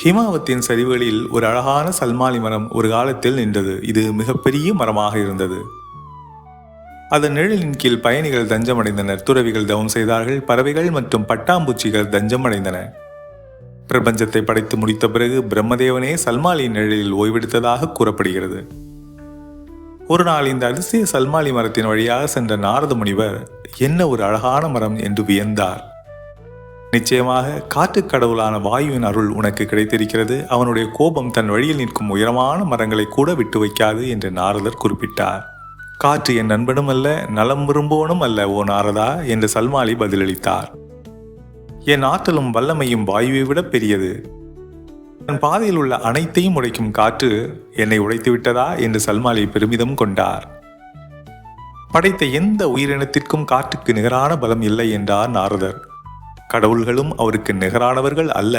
ஹிமாவத்தின் சரிவுகளில் ஒரு அழகான சல்மாலி மரம் ஒரு காலத்தில் நின்றது. இது மிகப்பெரிய மரமாக இருந்தது. அதன் நிழலின் கீழ் பயணிகள் தஞ்சமடைந்தனர், துறவிகள் தவம் செய்தார்கள், பறவைகள் மற்றும் பட்டாம்பூச்சிகள் தஞ்சம் அடைந்தன. பிரபஞ்சத்தை படைத்து முடித்த பிறகு பிரம்மதேவனே சல்மாலியின் நிழலில் ஓய்வெடுத்ததாக கூறப்படுகிறது. ஒரு நாள் இந்த அதிசய சல்மாலி மரத்தின் வழியாக சென்ற நாரத முனிவர், என்ன ஒரு அழகான மரம் என்று வியந்தார். நிச்சயமாக காற்றுக் கடவுளான வாயுவின் அருள் உனக்கு கிடைத்திருக்கிறது. அவனுடைய கோபம் தன் வழியில் நிற்கும் உயரமான மரங்களை கூட விட்டு வைக்காது என்று நாரதர் குறிப்பிட்டார். காற்று என் நண்பனும் அல்ல, நலம் விரும்புவனும் அல்ல ஓ நாரதா என்று சல்மாலி பதிலளித்தார். என் ஆற்றலும் வல்லமையும் வாயுவை விட பெரியது. தன் பாதையில் உள்ள அனைத்தையும் உடைக்கும் காற்று என்னை உடைத்து விட்டதா என்று சல்மாலி பெருமிதம் கொண்டார். படைத்த எந்த உயிரினத்திற்கும் காற்றுக்கு நிகரான பலம் இல்லை என்றார் நாரதர். கடவுள்களும் அவருக்கு நிகரானவர்கள் அல்ல.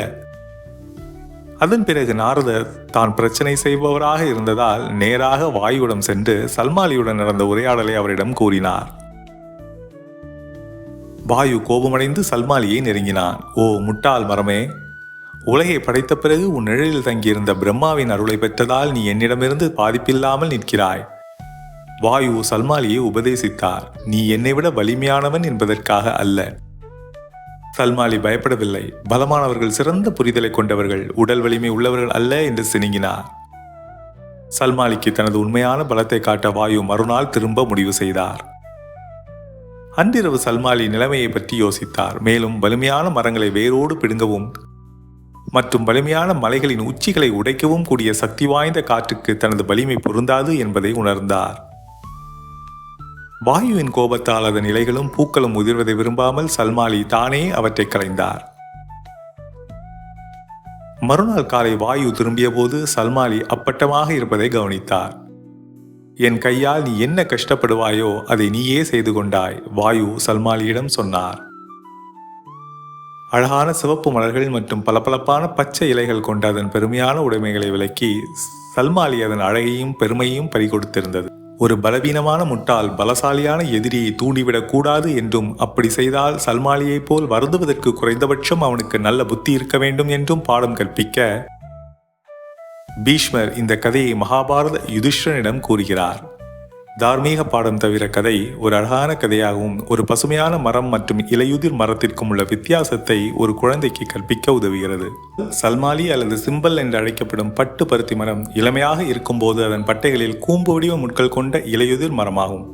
அதன் பிறகு நாரதர் தான் பிரச்சனை செய்பவராக இருந்ததால் நேராக வாயுவிடம் சென்று சல்மாலியுடன் நடந்த உரையாடலை அவரிடம் கூறினார். வாயு கோபமடைந்து சல்மாலியை நெருங்கினான். ஓ முட்டாள் மரமே, உலகை படைத்த பிறகு உன் நிழலில் தங்கியிருந்த பிரம்மாவின் அருளை பெற்றதால் நீ என்னிடமிருந்து பாதிப்பில்லாமல் நிற்கிறாய். வாயு சல்மாலியை உபதேசித்தார். நீ என்னை விட வலிமையானவன் என்பதற்காக அல்ல. சல்மாலி பயப்படவில்லை. பலமானவர்கள் சிறந்த புரிதலை கொண்டவர்கள், உடல் வலிமை உள்ளவர்கள் அல்ல என்று சினுங்கினார். சல்மாலிக்கு தனது உண்மையான பலத்தை காட்ட வாயு மறுநாள் திரும்ப முடிவு செய்தார். அன்றிரவு சல்மாலி நிலைமையை பற்றி யோசித்தார். மேலும் வலிமையான மரங்களை வேரோடு பிடுங்கவும் மற்றும் வலிமையான மலைகளின் உச்சிகளை உடைக்கவும் கூடிய சக்தி வாய்ந்த காற்றுக்கு தனது வலிமை பொருந்தாது என்பதை உணர்ந்தார். வாயுவின் கோபத்தால் அதன் இலைகளும் பூக்களும் உதிர்வதை விரும்பாமல் சல்மாலி தானே அவற்றை களைந்தார். மறுநாள் காலை வாயு திரும்பிய போது சல்மாலி அப்பட்டமாக இருப்பதை கவனித்தார். என் கையால் நீ என்ன கஷ்டப்படுவாயோ அதை நீயே செய்து கொண்டாய், வாயு சல்மாலியிடம் சொன்னார். அழகான சிவப்பு மலர்கள் மற்றும் பளபளப்பான பச்சை இலைகள் கொண்ட அதன் பெருமையான உடைமைகளை விலக்கி சல்மாலி அதன் அழகையும் பெருமையும் பறிகொடுத்திருந்தது. ஒரு பலவீனமான முட்டாள் பலசாலியான எதிரியை தூண்டிவிடக் கூடாது என்றும், அப்படி செய்தால் சல்மாலியைப் போல் வருந்துவதற்கு குறைந்தபட்சம் அவனுக்கு நல்ல புத்தி இருக்க வேண்டும் என்றும் பாடம் கற்பிக்க பீஷ்மர் இந்த கதையை மகாபாரத யுதிஷ்டனிடம் கூறுகிறார். தார்மீக பாடம் தவிர கதை ஒரு அழகான கதையாகவும் ஒரு பசுமையான மரம் மற்றும் இலையுதிர் மரத்திற்கும் உள்ள வித்தியாசத்தை ஒரு குழந்தைக்கு கற்பிக்க உதவுகிறது. சல்மாலி அல்லது சிம்பல் என்று அழைக்கப்படும் பட்டு பருத்தி மரம் இளமையாக இருக்கும்போது அதன் பட்டைகளில் கூம்பு வடிவ முட்கள் கொண்ட இலையுதிர் மரமாகும்.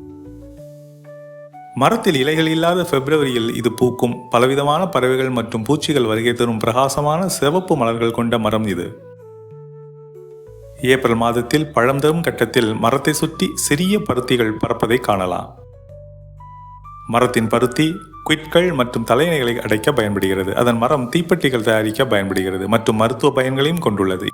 மரத்தில் இலைகள் இல்லாத பிப்ரவரியில் இது பூக்கும். பலவிதமான பறவைகள் மற்றும் பூச்சிகள் வருகை தரும் பிரகாசமான சிவப்பு மலர்கள் கொண்ட மரம் இது. ஏப்ரல் மாதத்தில் பழம் தரும் கட்டத்தில் மரத்தை சுற்றி சிறிய பருத்திகள் பறப்பதை காணலாம். மரத்தின் பருத்தி குயிட்கள் மற்றும் தலையணைகளை அடைக்க பயன்படுகிறது. அதன் மரம் தீப்பெட்டிகள் தயாரிக்க பயன்படுகிறது மற்றும் மருத்துவ பயன்களையும் கொண்டுள்ளது.